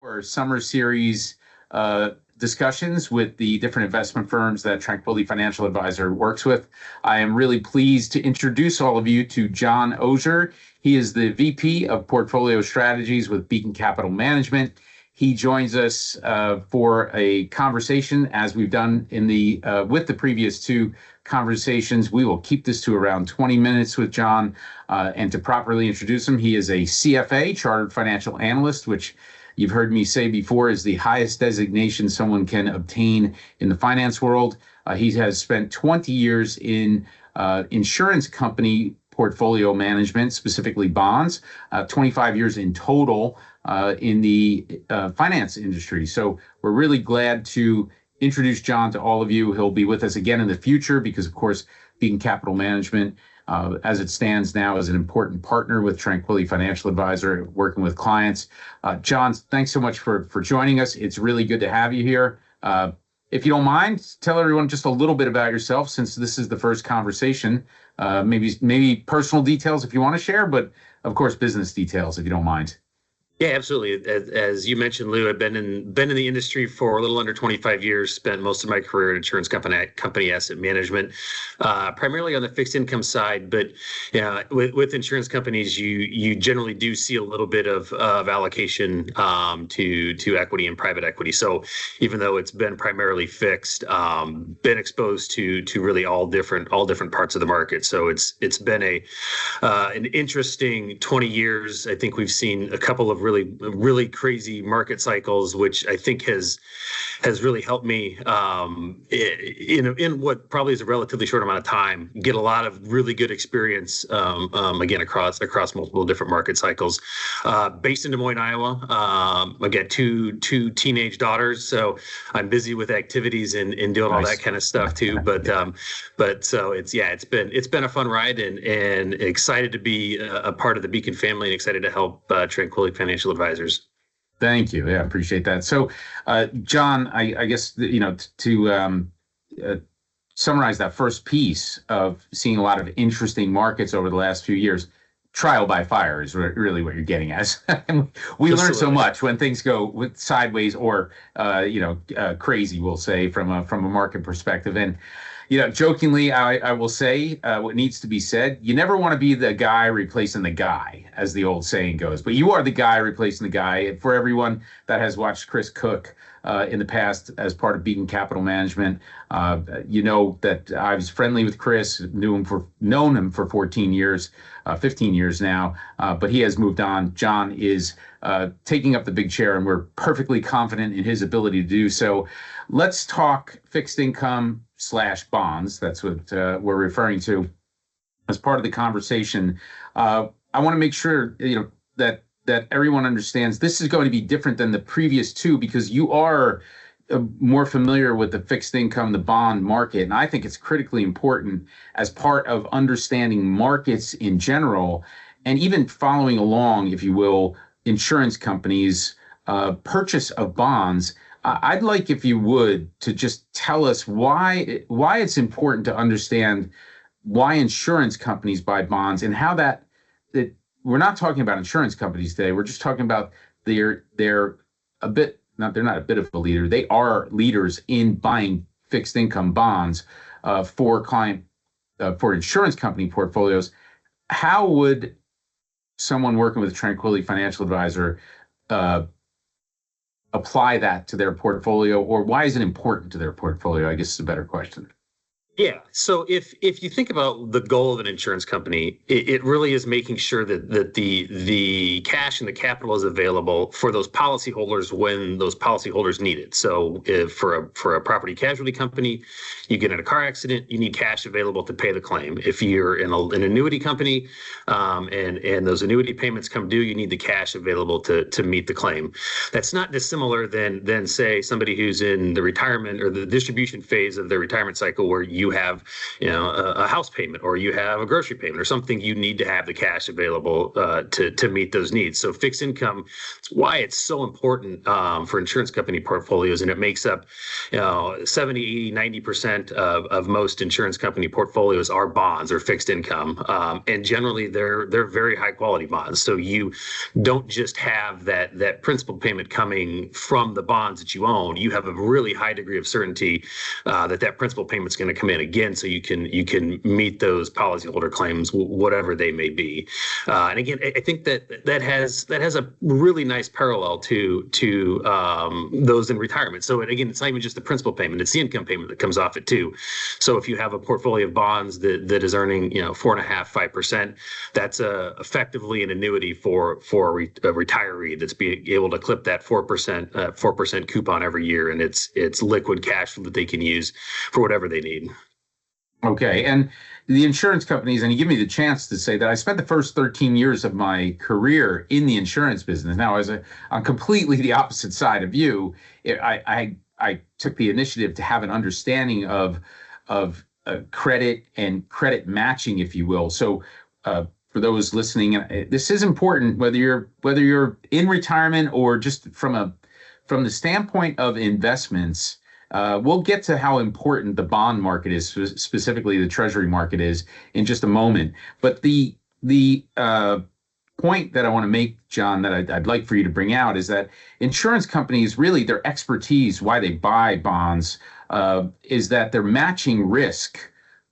our summer series discussions with the different investment firms that Tranquilli Financial Advisor works with. I am really pleased to introduce all of you to John Ozier. He is the VP of Portfolio Strategies with Beacon Capital Management. He joins us for a conversation, as we've done in the with the previous two conversations. We will keep this to around 20 minutes with John. And to properly introduce him, he is a CFA, Chartered Financial Analyst, which you've heard me say before is the highest designation someone can obtain in the finance world. He has spent 20 years in insurance company portfolio management, specifically bonds, 25 years in total in the finance industry. So we're really glad to introduce John to all of you. He'll be with us again in the future because, of course, Beacon Capital Management, as it stands now, is an important partner with Tranquilli Financial Advisor, working with clients. John, thanks so much for joining us. It's really good to have you here. If you don't mind, tell everyone just a little bit about yourself, since this is the first conversation. Maybe personal details if you want to share, but of course, business details if you don't mind. Yeah, absolutely. As you mentioned, Lou, I've been in the industry for a little under 25 years. Spent most of my career in insurance company asset management, primarily on the fixed income side. But yeah, with insurance companies, you generally do see a little bit of allocation to equity and private equity. So even though it's been primarily fixed, been exposed to really all different parts of the market. So it's been an interesting 20 years. I think we've seen a couple of really crazy market cycles, which I think has really helped me in what probably is a relatively short amount of time, get a lot of really good experience again across multiple different market cycles. Based in Des Moines, Iowa. Again, two teenage daughters, so I'm busy with activities and doing all that kind of stuff too. But so it's been a fun ride and excited to be a part of the Beacon family and excited to help Tranquilli Financial Advisors. Thank you. Yeah, I appreciate that. So, John, I guess, to summarize that first piece of seeing a lot of interesting markets over the last few years, trial by fire is really what you're getting at. We learn so much when things go sideways or, crazy, we'll say, from a market perspective. And jokingly, I will say what needs to be said. You never want to be the guy replacing the guy, as the old saying goes. But you are the guy replacing the guy. For everyone that has watched Chris Cook in the past as part of Beacon Capital Management, you know that I was friendly with Chris, known him for 14 years, 15 years now, but he has moved on. John is taking up the big chair, and we're perfectly confident in his ability to do so. Let's talk fixed income / bonds. That's what we're referring to as part of the conversation. I want to make sure that everyone understands this is going to be different than the previous two, because you are more familiar with the fixed income, the bond market, and I think it's critically important as part of understanding markets in general, and even following along, if you will, insurance companies' purchase of bonds. I'd like, if you would, to just tell us why it's important to understand why insurance companies buy bonds, and how that we're not talking about insurance companies today. We're just talking about they're a bit, they're not a bit of a leader. They are leaders in buying fixed income bonds for insurance company portfolios. How would someone working with Tranquilli Financial Advisor apply that to their portfolio, or why is it important to their portfolio? I guess is a better question. Yeah. So if you think about the goal of an insurance company, it really is making sure that the cash and the capital is available for those policyholders when those policyholders need it. So if for a property casualty company, you get in a car accident, you need cash available to pay the claim. If you're in an annuity company, and those annuity payments come due, you need the cash available to meet the claim. That's not dissimilar than say somebody who's in the retirement or the distribution phase of their retirement cycle, where you you have, a house payment, or you have a grocery payment, or something you need to have the cash available to meet those needs. So fixed income, it's why it's so important for insurance company portfolios, and it makes up 70, 80, 90% of most insurance company portfolios are bonds or fixed income, and generally they're very high quality bonds. So you don't just have that principal payment coming from the bonds that you own. You have a really high degree of certainty that principal payment is going to come in again, so you can meet those policyholder claims, whatever they may be. And again, I think that has a really nice parallel to those in retirement. So again, it's not even just the principal payment; it's the income payment that comes off it too. So if you have a portfolio of bonds that is earning 4.5%, 5%, that's effectively an annuity for a retiree that's being able to clip that 4% coupon every year, and it's liquid cash flow that they can use for whatever they need. Okay. And the insurance companies, and you give me the chance to say that I spent the first 13 years of my career in the insurance business. Now, on completely the opposite side of you, I took the initiative to have an understanding of credit and credit matching, if you will. So for those listening, this is important, whether you're in retirement or just from the standpoint of investments. We'll get to how important the bond market is, specifically the treasury market is, in just a moment. But the point that I want to make, John, that I'd like for you to bring out is that insurance companies, really their expertise, why they buy bonds, is that they're matching risk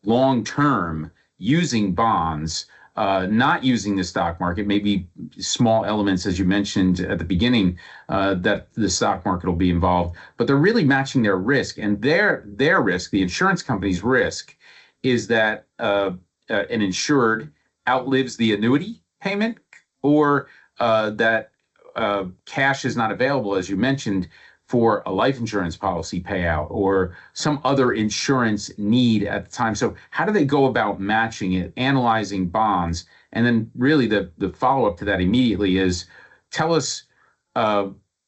long term using bonds, not using the stock market, maybe small elements, as you mentioned at the beginning, that the stock market will be involved, but they're really matching their risk. And their risk, the insurance company's risk, is that an insured outlives the annuity payment, or that cash is not available, as you mentioned, for a life insurance policy payout or some other insurance need at the time. So how do they go about matching it, analyzing bonds? And then really the follow-up to that immediately is, tell us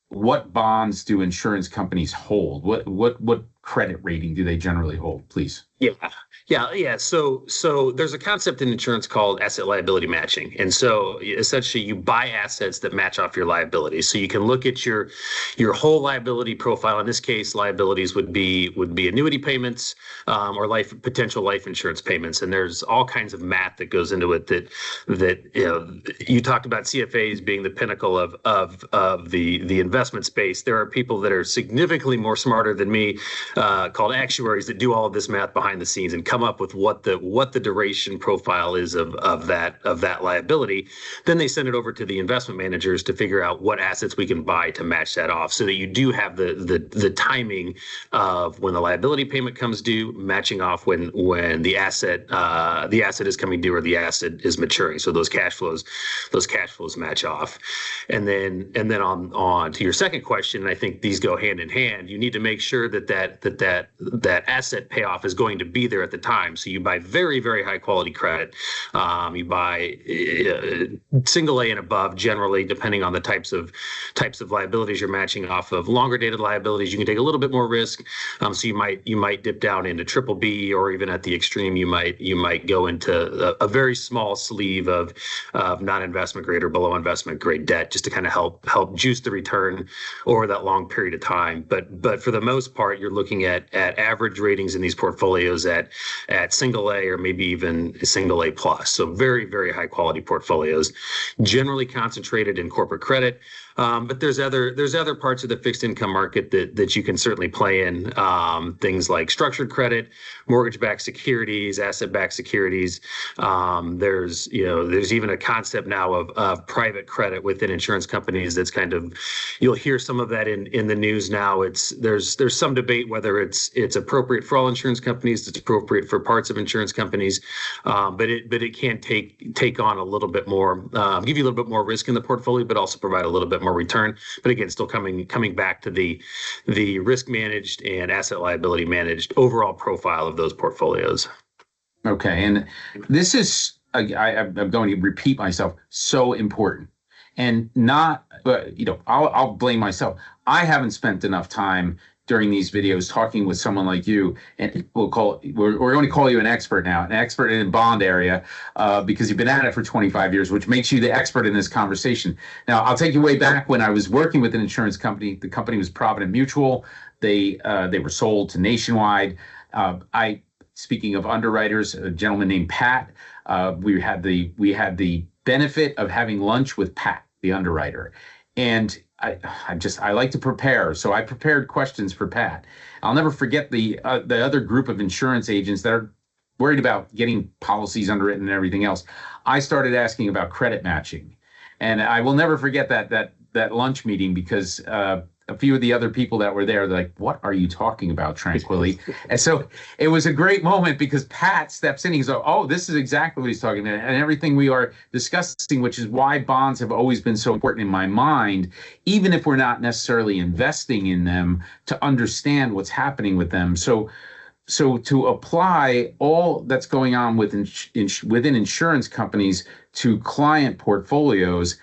what bonds do insurance companies hold? What credit rating do they generally hold, please? Yeah. So there's a concept in insurance called asset liability matching. And so essentially you buy assets that match off your liabilities. So you can look at your whole liability profile. In this case, liabilities would be annuity payments, or potential life insurance payments. And there's all kinds of math that goes into it that you talked about CFAs being the pinnacle of the investment space. There are people that are significantly more smarter than me, called actuaries, that do all of this math behind the scenes and come up with what the duration profile is of that liability. Then they send it over to the investment managers to figure out what assets we can buy to match that off, so that you do have the timing of when the liability payment comes due, matching off when the asset is coming due or the asset is maturing. So those cash flows match off. And then on to your second question, I think these go hand in hand. You need to make sure that asset payoff is going to be there at the time. So you buy very, very high quality credit. You buy single A and above, generally, depending on the types of liabilities you're matching off of. Longer dated liabilities, you can take a little bit more risk. So you might dip down into triple B, or even at the extreme, you might go into a very small sleeve of non-investment grade or below investment grade debt, just to kind of help juice the return over that long period of time. But for the most part, you're looking at average ratings in these portfolios at single A or maybe even single A plus. So very, very high quality portfolios, generally concentrated in corporate credit. But there's other parts of the fixed income market that you can certainly play in. Things like structured credit, mortgage-backed securities, asset-backed securities. There's even a concept now of private credit within insurance companies. That's you'll hear some of that in the news now. There's some debate whether it's appropriate for all insurance companies. It's appropriate for parts of insurance companies, but it can take on a little bit more, give you a little bit more risk in the portfolio, but also provide a little bit more return. But again, still coming back to the risk managed and asset liability managed overall profile of those portfolios. Okay, and this is, I'm going to repeat myself, so important. And not, I'll blame myself. I haven't spent enough time during these videos talking with someone like you, and we're going to call you an expert now, an expert in the bond area, because you've been at it for 25 years, which makes you the expert in this conversation. Now, I'll take you way back when I was working with an insurance company. The company was Provident Mutual. They were sold to Nationwide. Speaking of underwriters, a gentleman named Pat. We had the benefit of having lunch with Pat, the underwriter, and I like to prepare, so I prepared questions for Pat. I'll never forget the other group of insurance agents that are worried about getting policies underwritten and everything else. I started asking about credit matching, and I will never forget that lunch meeting because a few of the other people that were there, they're like, "What are you talking about, Tranquilli?" And so it was a great moment because Pat steps in. He's like, "Oh, this is exactly what he's talking about," and everything we are discussing, which is why bonds have always been so important in my mind, even if we're not necessarily investing in them, to understand what's happening with them. So to apply all that's going on within insurance companies to client portfolios,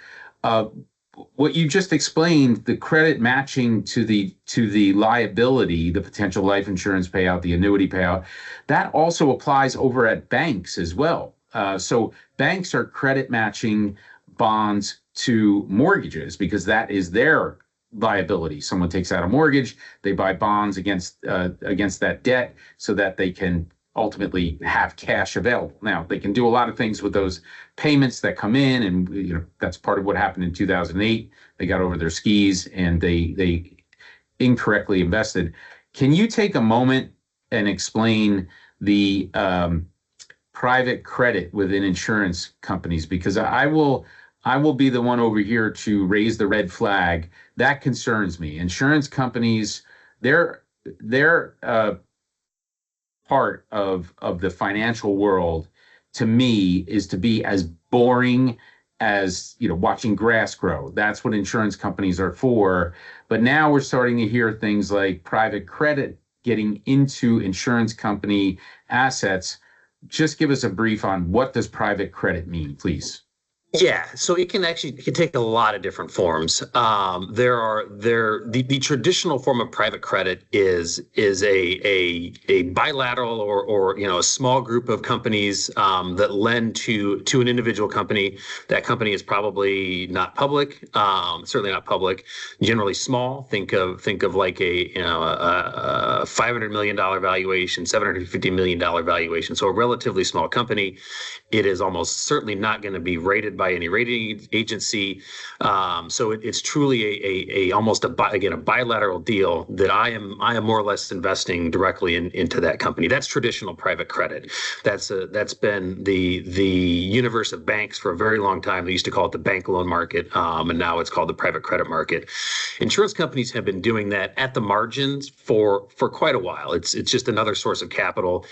what you just explained, the credit matching to the liability, the potential life insurance payout, the annuity payout, that also applies over at banks as well. So banks are credit matching bonds to mortgages because that is their liability. Someone takes out a mortgage, they buy bonds against that debt so that they can ultimately have cash available. Now, they can do a lot of things with those payments that come in, and that's part of what happened in 2008. They got over their skis and they incorrectly invested. Can you take a moment and explain the private credit within insurance companies? Because I will be the one over here to raise the red flag. That concerns me. Insurance companies, they're part of the financial world, to me, is to be as boring as watching grass grow. That's what insurance companies are for. But now we're starting to hear things like private credit getting into insurance company assets. Just give us a brief on what does private credit mean, please. Yeah, so it can take a lot of different forms. The traditional form of private credit is a bilateral or a small group of companies that lend to an individual company. That company is probably not public, certainly not public. Generally small. Think of like a $500 million valuation, $750 million valuation. So a relatively small company. It is almost certainly not going to be rated by any rating agency. So it's truly almost a bilateral deal that I am more or less investing directly into that company. That's traditional private credit. That's been the universe of banks for a very long time. They used to call it the bank loan market, and now it's called the private credit market. Insurance companies have been doing that at the margins for quite a while. It's just another source of capital.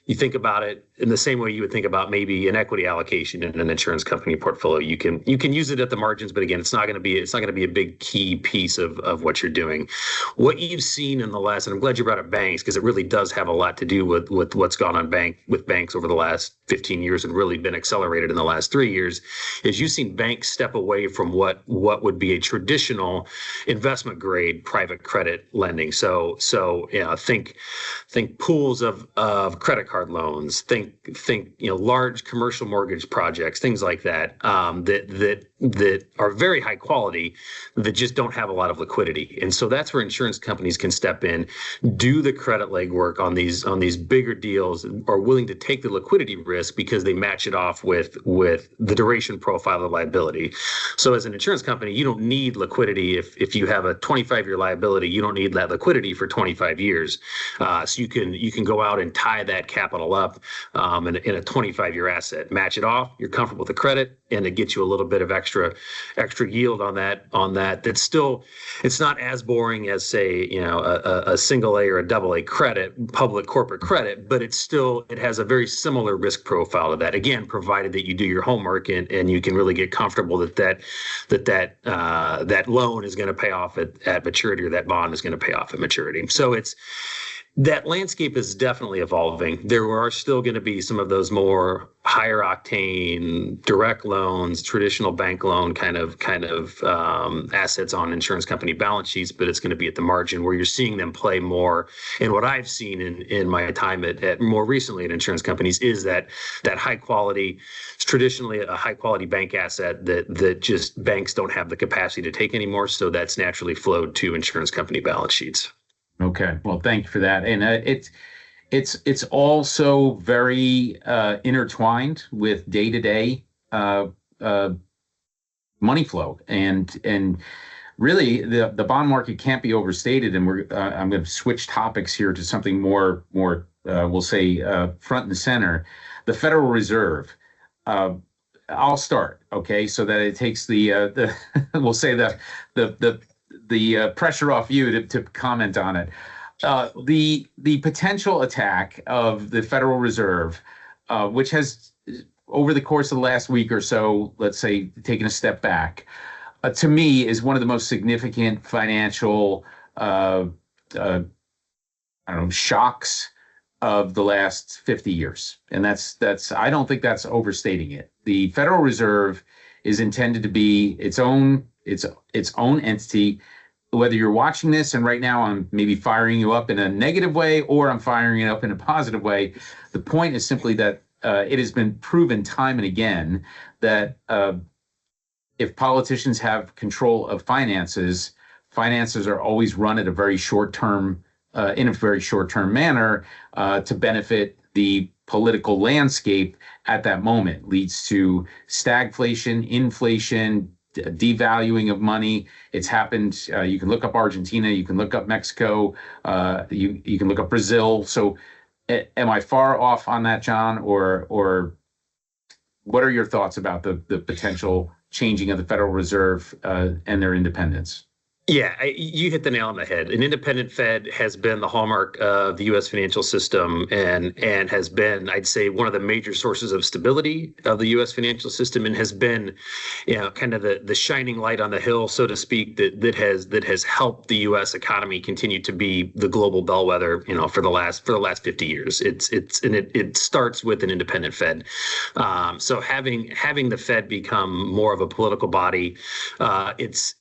You think about it in the same way you would think about maybe an equity allocation in an insurance company portfolio. You can use it at the margins, but again, it's not going to be a big key piece of what you're doing. What you've seen in the last, and I'm glad you brought up banks because it really does have a lot to do with what's gone on with banks over the last 15 years and really been accelerated in the last 3 years, is you've seen banks step away from what would be a traditional investment grade private credit lending. So think pools of credit card loans, think large commercial mortgage projects, things like that, that are very high quality, that just don't have a lot of liquidity. And so that's where insurance companies can step in, do the credit legwork on these bigger deals, are willing to take the liquidity risk because they match it off with the duration profile of liability. So as an insurance company, you don't need liquidity. If you have a 25-year liability, you don't need that liquidity for 25 years. So you can go out and tie that capital up in a 25-year asset, match it off. You're comfortable with the credit, and it gets you a little bit of extra yield on that. That's still, it's not as boring as say a single A or a double A credit, public corporate credit, but it has a very similar risk profile to that. Again, provided that you do your homework and you can really get comfortable that loan is going to pay off at maturity, or that bond is going to pay off at maturity. So That landscape is definitely evolving. There are still going to be some of those more higher octane direct loans, traditional bank loan kind of assets on insurance company balance sheets, but it's going to be at the margin where you're seeing them play more. And what I've seen in my time at more recently at insurance companies is that high quality, it's traditionally a high quality bank asset that just banks don't have the capacity to take anymore. So that's naturally flowed to insurance company balance sheets. Okay, well, thank you for that. And it's also very intertwined with day-to-day uh, money flow, and really the bond market can't be overstated. And I'm going to switch topics here to something more we'll say front and center. The Federal Reserve. Uh, I'll start, okay, so that it takes the we'll say the pressure off you to comment on it. The potential attack of the Federal Reserve, which has over the course of the last week or so, let's say, taken a step back, to me is one of the most significant financial I don't know, shocks of the last 50 years. And that's I don't think that's overstating it. The Federal Reserve is intended to be its own entity. Whether you're watching this and right now I'm maybe firing you up in a negative way or I'm firing it up in a positive way, the point is simply that it has been proven time and again that if politicians have control of finances are always run at a very short term, in a very short term manner to benefit the political landscape at that moment. Leads to stagflation, inflation, devaluing of money. It's happened. You can look up Argentina. You can look up Mexico. You can look up Brazil. So, am I far off on that, John? Or what are your thoughts about the potential changing of the Federal Reserve and their independence? Yeah, you hit the nail on the head. An independent Fed has been the hallmark of the U.S. financial system and has been, I'd say, one of the major sources of stability of the U.S. financial system, and has been, kind of the shining light on the hill, so to speak, that has helped the U.S. economy continue to be the global bellwether, for the last 50 years. It starts with an independent Fed. So having the Fed become more of a political body, it's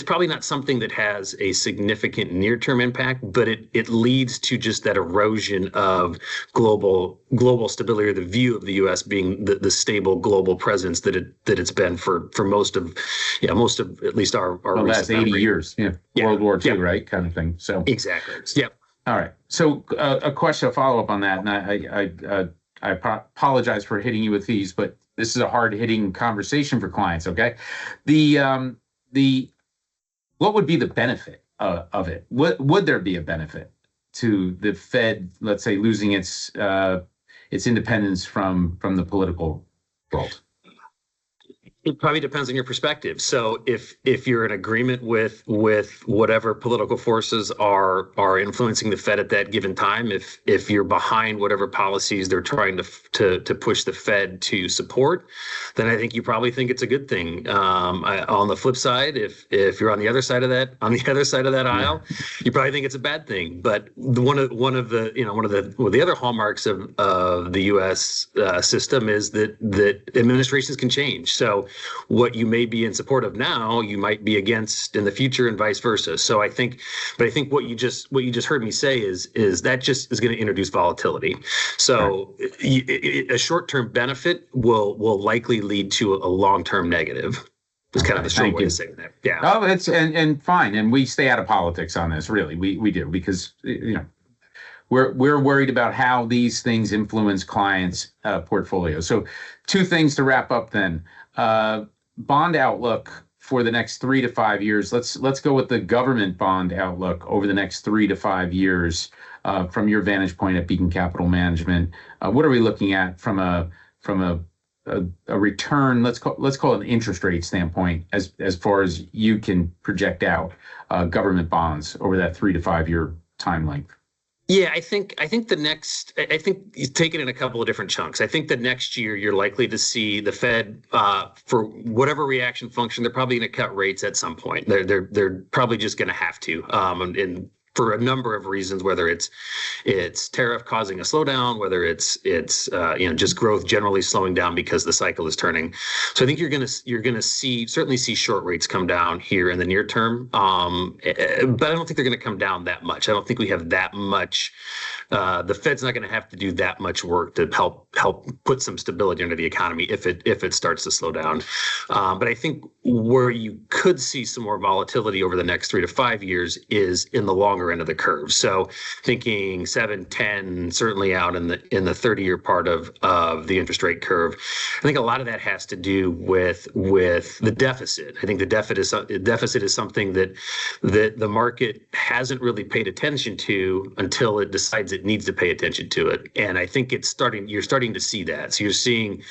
probably not something that has a significant near-term impact, but it leads to just that erosion of global stability, or the view of the U.S. being the stable global presence that it's been for most of at least our the last 80 years, World War II, right, kind of thing. So exactly, yep. All right. So a question, a follow up on that, and I apologize for hitting you with these, but this is a hard hitting conversation for clients. Okay, the what would be the benefit of it? Would there be a benefit to the Fed, let's say, losing its independence from the political world? It probably depends on your perspective. So if you're in agreement with whatever political forces are influencing the Fed at that given time, if you're behind whatever policies they're trying to push the Fed to support, then I think you probably think it's a good thing. On the flip side, if you're on the other side of that aisle, you probably think it's a bad thing. But one of the other hallmarks of the U.S. System is that administrations can change. So what you may be in support of now, you might be against in the future, and vice versa. So I think what you just heard me say is that just is going to introduce volatility. So a short-term benefit will likely lead to a long-term negative. It's kind of the short way to say that. Yeah. Oh, it's and fine, and we stay out of politics on this. Really, we do, because we're worried about how these things influence clients' portfolios. So, two things to wrap up then. Bond outlook for the next 3 to 5 years. Let's go with the government bond outlook over the next 3 to 5 years from your vantage point at Beacon Capital Management. What are we looking at from a return? Let's call it an interest rate standpoint, as far as you can project out government bonds over that 3 to 5 year time length. Yeah, I think you take it in a couple of different chunks. I think the next year you're likely to see the Fed, for whatever reaction function, they're probably going to cut rates at some point. They're probably just going to have to. And for a number of reasons, whether it's tariff causing a slowdown, whether it's just growth generally slowing down because the cycle is turning. So I think you're gonna certainly see short rates come down here in the near term, but I don't think they're going to come down that much. I don't think we have that much. The Fed's not going to have to do that much work to help put some stability into the economy if it starts to slow down. But I think where you could see some more volatility over the next 3 to 5 years is in the longer end of the curve. So thinking 7, 10, certainly out in the 30-year part of the interest rate curve. I think a lot of that has to do with the deficit. I think the deficit is something that the market hasn't really paid attention to until it decides it needs to pay attention to it. And I think you're starting to see that. So you're seeing,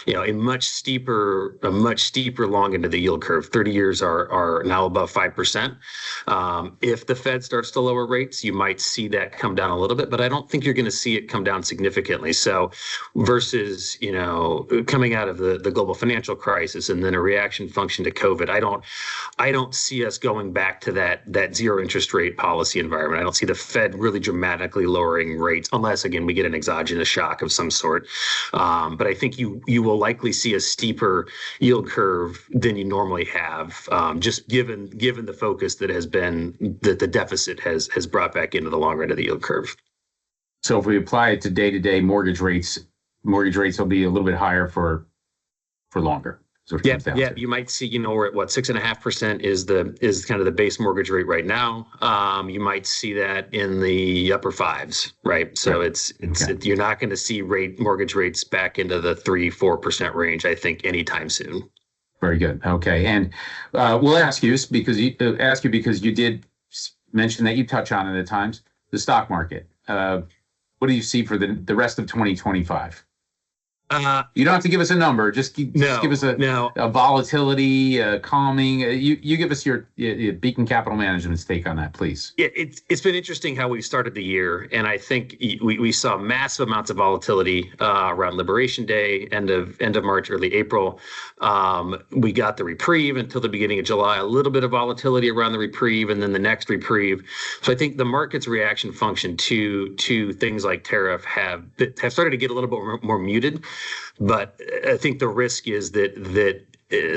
a much steeper long end of the yield curve. 30 years are now above 5%. If the Fed starts to lower rates, you might see that come down a little bit, but I don't think you're going to see it come down significantly. So versus, coming out of the global financial crisis and then a reaction function to COVID, I don't see us going back to that zero interest rate policy environment. I don't see the Fed really dramatically lowering rates unless, again, we get an exogenous shock of some sort. But I think you will likely see a steeper yield curve than you normally have, just given the focus that the deficit has brought back into the longer end of the yield curve. So if we apply it to day-to-day mortgage rates will be a little bit higher for longer. So yeah, you might see, we're at 6.5% is kind of the base mortgage rate right now. You might see that in the upper fives, right? So right. You're not going to see mortgage rates back into the 3-4% range, I think, anytime soon. Very good. Okay, and we'll ask you because you did mention that you touch on it at times, the stock market. What do you see for the rest of 2025? You don't have to give us a number. Just give us a volatility, calming. You give us your Beacon Capital Management's take on that, please. Yeah, it's been interesting how we've started the year, and I think we saw massive amounts of volatility around Liberation Day, end of March, early April. We got the reprieve until the beginning of July. A little bit of volatility around the reprieve, and then the next reprieve. So I think the market's reaction function to things like tariff have started to get a little bit more muted. But I think the risk is that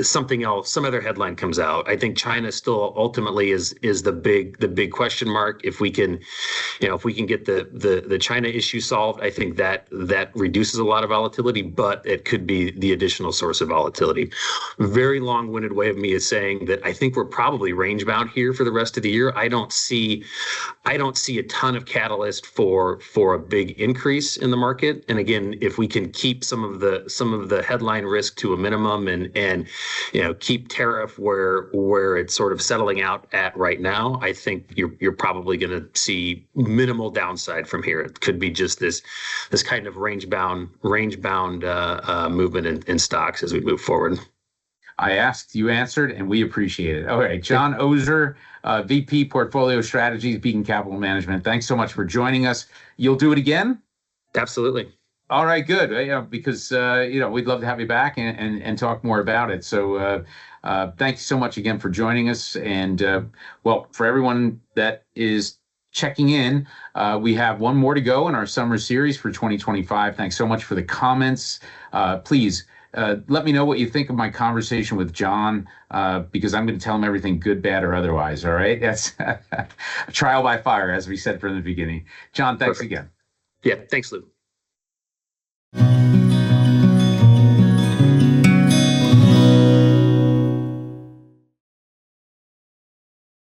something else, some other headline comes out. I think China still ultimately is the big question mark. If we can get the China issue solved, I think that reduces a lot of volatility, but it could be the additional source of volatility. Very long-winded way of me is saying that I think we're probably range bound here for the rest of the year. I don't see a ton of catalyst for a big increase in the market. And again, if we can keep some of the headline risk to a minimum and keep tariff where it's sort of settling out at right now, I think you're probably going to see minimal downside from here. It could be just this kind of range bound movement in stocks as we move forward. I asked, you answered, and we appreciate it. All right, John Ozer, VP Portfolio Strategies, Beacon Capital Management. Thanks so much for joining us. You'll do it again? Absolutely. All right, good. Because we'd love to have you back and talk more about it. So thank you so much again for joining us. And for everyone that is checking in, we have one more to go in our summer series for 2025. Thanks so much for the comments. Please let me know what you think of my conversation with John, because I'm going to tell him everything good, bad, or otherwise. All right, that's a trial by fire, as we said from the beginning. John, thanks again. Yeah, thanks, Lou.